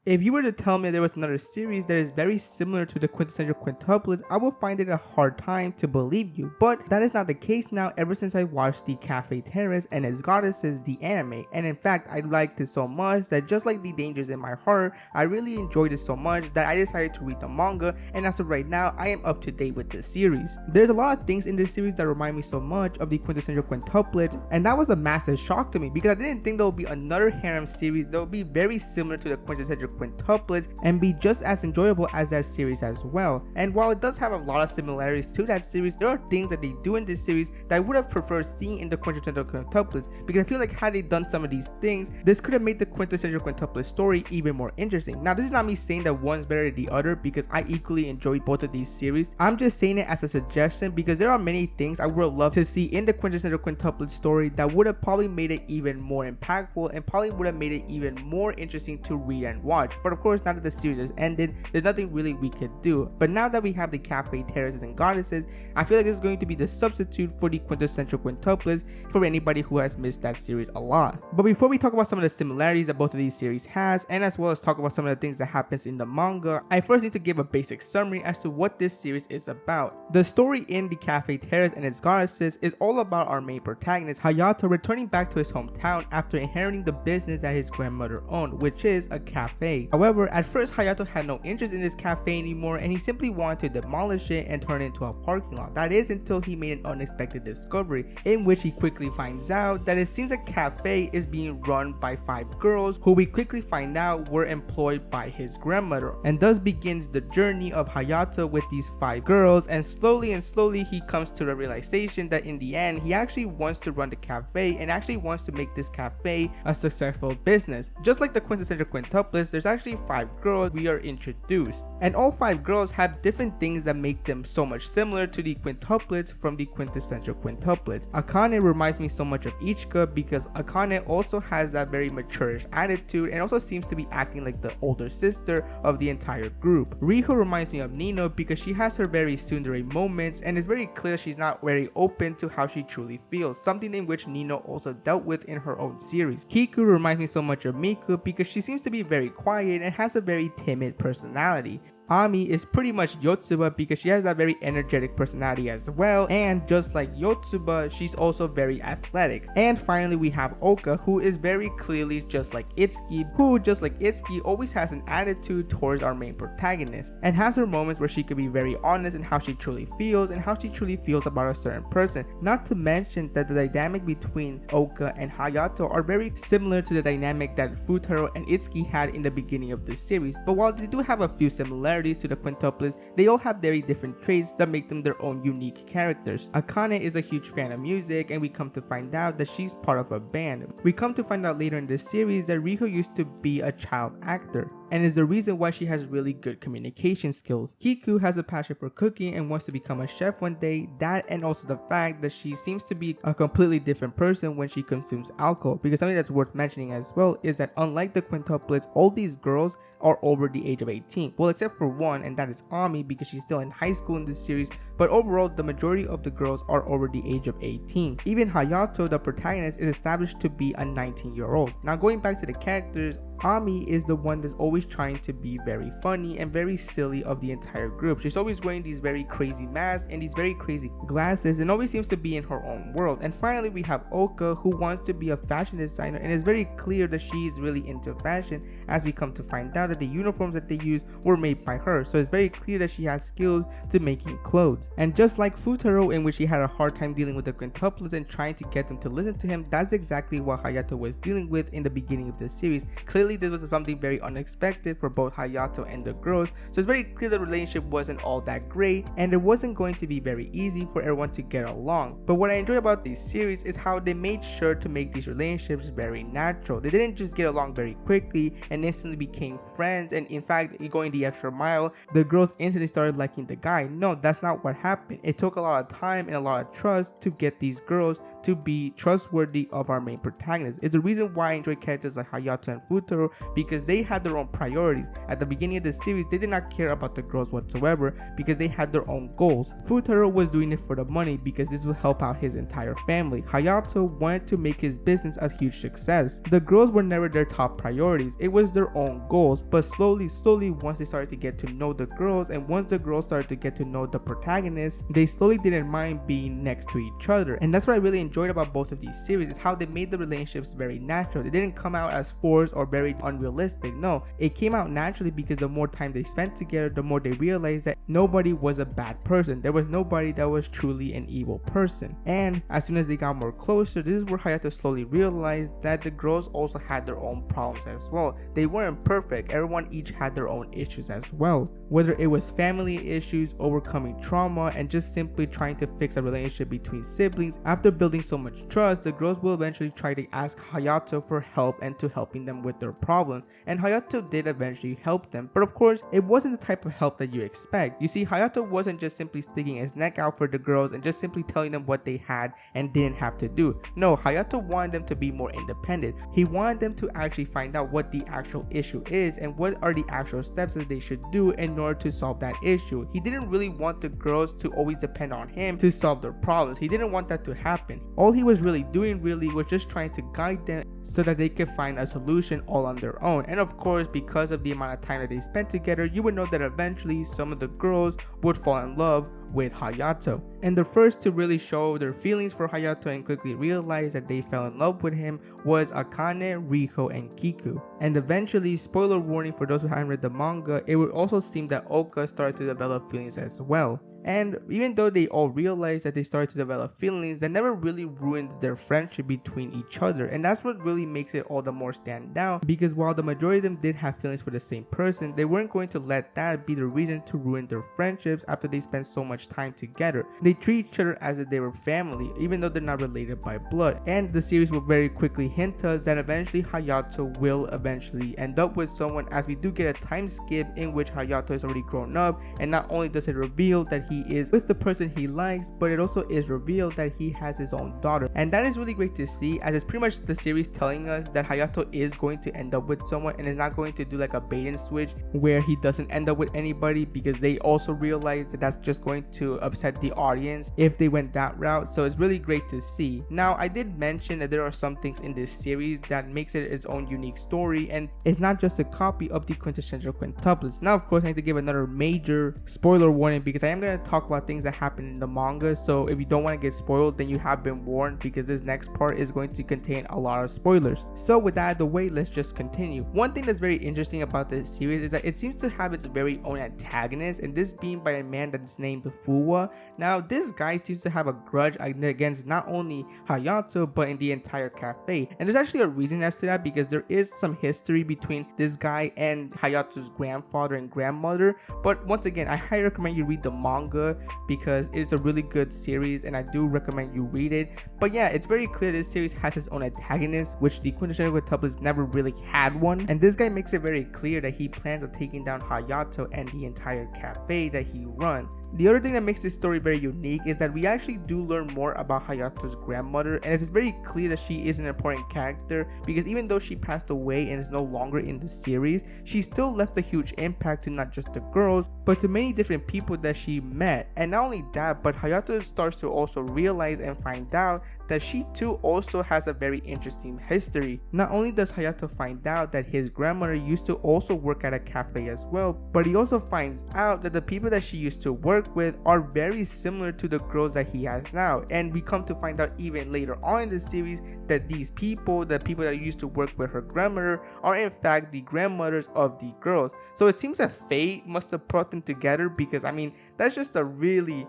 If you were to tell me there was another series that is very similar to the Quintessential Quintuplets, I would find it a hard time to believe you, but that is not the case now ever since I watched the Cafe Terrace and its goddesses, the anime, and in fact I liked it so much that just like the Dangers in My Heart, I really enjoyed it so much that I decided to read the manga, and as of right now I am up to date with this series. There's a lot of things in this series that remind me so much of the Quintessential Quintuplets, and that was a massive shock to me because I didn't think there would be another harem series that would be very similar to the Quintessential Quintuplets and be just as enjoyable as that series as well. And while it does have a lot of similarities to that series, there are things that they do in this series that I would have preferred seeing in the Quintessential Quintuplets, because I feel like had they done some of these things, this could have made the Quintessential Quintuplets story even more interesting. Now this is not me saying that one's better than the other, because I equally enjoyed both of these series. I'm just saying it as a suggestion because there are many things I would have loved to see in the Quintessential Quintuplets story that would have probably made it even more impactful and probably would have made it even more interesting to read and watch. But of course, now that the series has ended, there's nothing really we could do. But now that we have the Cafe Terraces and Goddesses, I feel like this is going to be the substitute for the Quintessential Quintuplets for anybody who has missed that series a lot. But before we talk about some of the similarities that both of these series has, and as well as talk about some of the things that happens in the manga, I first need to give a basic summary as to what this series is about. The story in the Cafe Terrace and its Goddesses is all about our main protagonist Hayato returning back to his hometown after inheriting the business that his grandmother owned, which is a cafe. However, at first Hayato had no interest in this cafe anymore, and he simply wanted to demolish it and turn it into a parking lot. That is until he made an unexpected discovery, in which he quickly finds out that it seems the cafe is being run by 5 girls who we quickly find out were employed by his grandmother, and thus begins the journey of Hayato with these 5 girls. And slowly he comes to the realization that in the end he actually wants to run the cafe and actually wants to make this cafe a successful business. Just like the Quintessential Quintuplets, there's actually 5 girls we are introduced, and all 5 girls have different things that make them so much similar to the quintuplets from the Quintessential Quintuplets. Akane reminds me so much of Ichika because Akane also has that very mature attitude and also seems to be acting like the older sister of the entire group. Riho reminds me of Nino because she has her very tsundere moments, and it's very clear she's not very open to how she truly feels, something in which Nino also dealt with in her own series. Kiku reminds me so much of Miku because she seems to be very quiet and has a very timid personality. Ami is pretty much Yotsuba because she has that very energetic personality as well, and just like Yotsuba, she's also very athletic. And finally we have Oka, who is very clearly just like Itsuki, who just like Itsuki always has an attitude towards our main protagonist and has her moments where she could be very honest in how she truly feels and how she truly feels about a certain person. Not to mention that the dynamic between Oka and Hayato are very similar to the dynamic that Futaro and Itsuki had in the beginning of this series, but while they do have a few similarities to the quintuplets, they all have very different traits that make them their own unique characters. Akane is a huge fan of music, and we come to find out that she's part of a band. We come to find out later in this series that Riho used to be a child actor, and is the reason why she has really good communication skills. Kiku has a passion for cooking and wants to become a chef one day. That, and also the fact that she seems to be a completely different person when she consumes alcohol, because something that's worth mentioning as well is that unlike the quintuplets, all these girls are over the age of 18. Well, except for one, and that is Ami, because she's still in high school in this series, but overall the majority of the girls are over the age of 18. Even Hayato, the protagonist, is established to be a 19-year-old. Now going back to the characters, Ami is the one that's always trying to be very funny and very silly of the entire group. She's always wearing these very crazy masks and these very crazy glasses and always seems to be in her own world. And finally we have Oka, who wants to be a fashion designer, and it's very clear that she's really into fashion, as we come to find out that the uniforms that they use were made by her. So it's very clear that she has skills to making clothes. And just like Futaro, in which he had a hard time dealing with the quintuplets and trying to get them to listen to him, that's exactly what Hayato was dealing with in the beginning of the series. Clearly this was something very unexpected for both Hayato and the girls, so it's very clear the relationship wasn't all that great and it wasn't going to be very easy for everyone to get along. But what I enjoy about this series is how they made sure to make these relationships very natural. They didn't just get along very quickly and instantly became friends, and in fact going the extra mile, the girls instantly started liking the guy. No, that's not what happened. It took a lot of time and a lot of trust to get these girls to be trustworthy of our main protagonist. It's the reason why I enjoy characters like Hayato and Futaro Futaro because they had their own priorities. At the beginning of the series, they did not care about the girls whatsoever because they had their own goals. Futaro was doing it for the money because this would help out his entire family. Hayato wanted to make his business a huge success. The girls were never their top priorities, it was their own goals, but slowly once they started to get to know the girls, and once the girls started to get to know the protagonists, they slowly didn't mind being next to each other. And that's what I really enjoyed about both of these series, is how they made the relationships very natural. They didn't come out as forced or very unrealistic. No, it came out naturally because the more time they spent together, the more they realized that nobody was a bad person. There was nobody that was truly an evil person. And as soon as they got more closer, this is where Hayato slowly realized that the girls also had their own problems as well. They weren't perfect. Everyone each had their own issues as well. Whether it was family issues, overcoming trauma, and just simply trying to fix a relationship between siblings. After building so much trust, the girls will eventually try to ask Hayato for help and to helping them with their problem. And Hayato did eventually help them, but of course, it wasn't the type of help that you expect. You see, Hayato wasn't just simply sticking his neck out for the girls and just simply telling them what they had and didn't have to do. No, Hayato wanted them to be more independent. He wanted them to actually find out what the actual issue is and what are the actual steps that they should do in order to solve that issue. He didn't really want the girls to always depend on him to solve their problems. He didn't want that to happen. All he was really doing was just trying to guide them so that they could find a solution all on their own. And of course, because of the amount of time that they spent together, you would know that eventually some of the girls would fall in love with Hayato. And the first to really show their feelings for Hayato and quickly realize that they fell in love with him was Akane, Riho, and Kiku. And eventually, spoiler warning for those who haven't read the manga, it would also seem that Oka started to develop feelings as well. And even though they all realized that they started to develop feelings, that never really ruined their friendship between each other. And that's what really makes it all the more stand out, because while the majority of them did have feelings for the same person, they weren't going to let that be the reason to ruin their friendships after they spent so much time together. They treat each other as if they were family, even though they're not related by blood. And the series will very quickly hint us that eventually Hayato will eventually end up with someone, as we do get a time skip in which Hayato is already grown up, and not only does it reveal that he is with the person he likes, but it also is revealed that he has his own daughter. And that is really great to see, as it's pretty much the series telling us that Hayato is going to end up with someone and is not going to do like a bait and switch where he doesn't end up with anybody, because they also realize that that's just going to upset the audience if they went that route. So it's really great to see. Now, I did mention that there are some things in this series that makes it its own unique story, and it's not just a copy of the Quintessential Quintuplets. Now, of course, I need to give another major spoiler warning, because I am going to talk about things that happen in the manga. So if you don't want to get spoiled, then you have been warned, because this next part is going to contain a lot of spoilers. So with that out of the way, let's just continue. One thing that's very interesting about this series is that it seems to have its very own antagonist, and this being by a man that's named Fuwa. Now, this guy seems to have a grudge against not only Hayato, but in the entire cafe. And there's actually a reason as to that, because there is some history between this guy and Hayato's grandfather and grandmother. But once again, I highly recommend you read the manga, because it's a really good series and I do recommend you read it. But yeah, it's very clear this series has its own antagonist, which the Quintessential Quintuplets never really had one. And this guy makes it very clear that he plans on taking down Hayato and the entire cafe that he runs. The other thing that makes this story very unique is that we actually do learn more about Hayato's grandmother, and it is very clear that she is an important character, because even though she passed away and is no longer in the series, she still left a huge impact to not just the girls, but to many different people that she met. And not only that, but Hayato starts to also realize and find out that she too also has a very interesting history. Not only does Hayato find out that his grandmother used to also work at a cafe as well, but he also finds out that the people that she used to work with are very similar to the girls that he has now. And we come to find out even later on in the series that these people, the people that used to work with her grandmother, are in fact the grandmothers of the girls. So it seems that fate must have brought them together, because I mean, that's just a really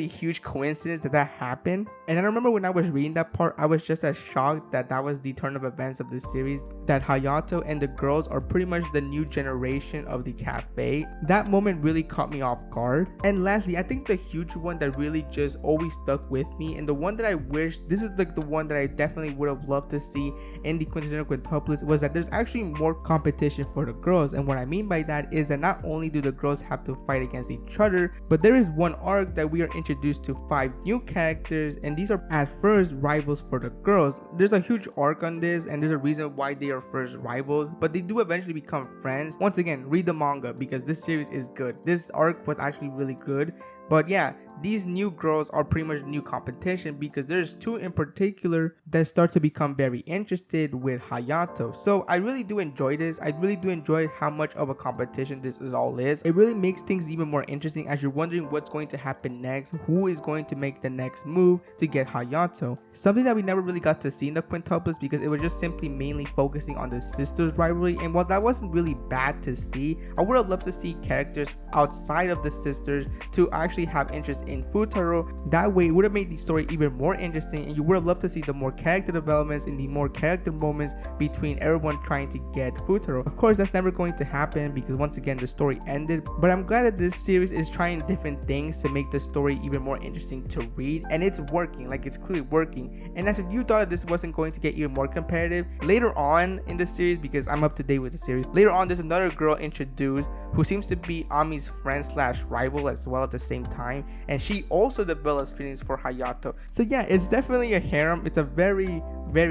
huge coincidence that happened. And I remember when I was reading that part, I was just as shocked that that was the turn of events of the series, that Hayato and the girls are pretty much the new generation of the cafe. That moment really caught me off guard. And lastly, I think the huge one that really just always stuck with me, and the one that I wish, this is like the one that I definitely would have loved to see in the Quintessential Quintuplets, was that there's actually more competition for the girls. And what I mean by that is that not only do the girls have to fight against each other, but there is one arc that we are are introduced to 5 new characters, and these are at first rivals for the girls. There's a huge arc on this, and there's a reason why they are first rivals, but they do eventually become friends. Once again, read the manga because this series is good. This arc was actually really good. But yeah, these new girls are pretty much new competition because there's 2 in particular that start to become very interested with Hayato. So I really do enjoy this. I really do enjoy how much of a competition this is all is. It really makes things even more interesting as you're wondering what's going to happen next, who is going to make the next move to get Hayato. Something that we never really got to see in the quintuplets because it was just simply mainly focusing on the sisters rivalry, and while that wasn't really bad to see, I would have loved to see characters outside of the sisters to actually have interest in Futaro. That way it would have made the story even more interesting, and you would have loved to see the more character developments and the more character moments between everyone trying to get Futaro. Of course, that's never going to happen because once again the story ended, but I'm glad that this series is trying different things to make the story even more interesting to read, and it's working. Like, it's clearly working. And as if you thought that this wasn't going to get even more competitive, later on in the series, because I'm up to date with the series, later on there's another girl introduced who seems to be Ami's friend slash rival as well at the same time, and she also develops feelings for Hayato. So yeah, it's definitely a harem. It's a very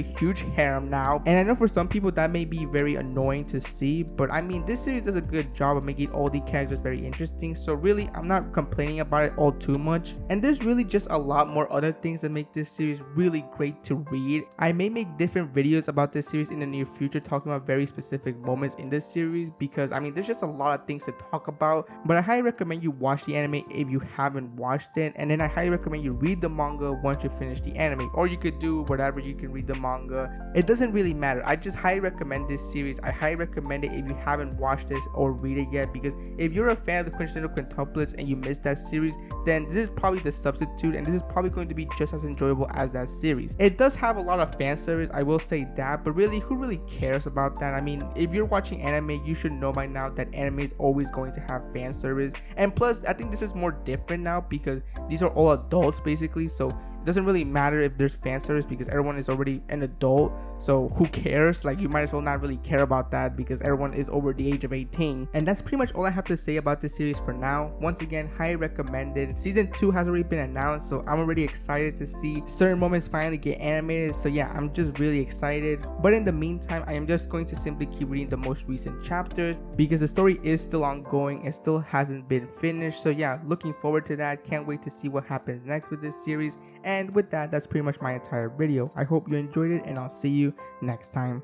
huge harem now, and I know for some people that may be very annoying to see, but I mean, this series does a good job of making all the characters very interesting, so really I'm not complaining about it all too much. And there's really just a lot more other things that make this series really great to read. I may make different videos about this series in the near future talking about very specific moments in this series because I mean, there's just a lot of things to talk about, but I highly recommend you watch the anime if you haven't watched it, and then I highly recommend you read the manga once you finish the anime, or you could do whatever. You can read the manga, it doesn't really matter. I just highly recommend this series. I highly recommend it if you haven't watched this or read it yet, because if you're a fan of the Quintessential Quintuplets and you missed that series, then this is probably the substitute, and this is probably going to be just as enjoyable as that series. It does have a lot of fan service, I will say that, but really, who really cares about that? I mean, if you're watching anime, you should know by now that anime is always going to have fan service, and plus I think this is more different now because these are all adults basically, so it doesn't really matter if there's fan service because everyone is already an adult, so who cares? Like, you might as well not really care about that because everyone is over the age of 18. And that's pretty much all I have to say about this series for now. Once again, highly recommended. Season 2 has already been announced, so I'm already excited to see certain moments finally get animated, so yeah, I'm just really excited. But in the meantime, I am just going to simply keep reading the most recent chapters because the story is still ongoing and still hasn't been finished, so yeah, looking forward to that. Can't wait to see what happens next with this series. And with that, that's pretty much my entire video. I hope you enjoyed it, and I'll see you next time.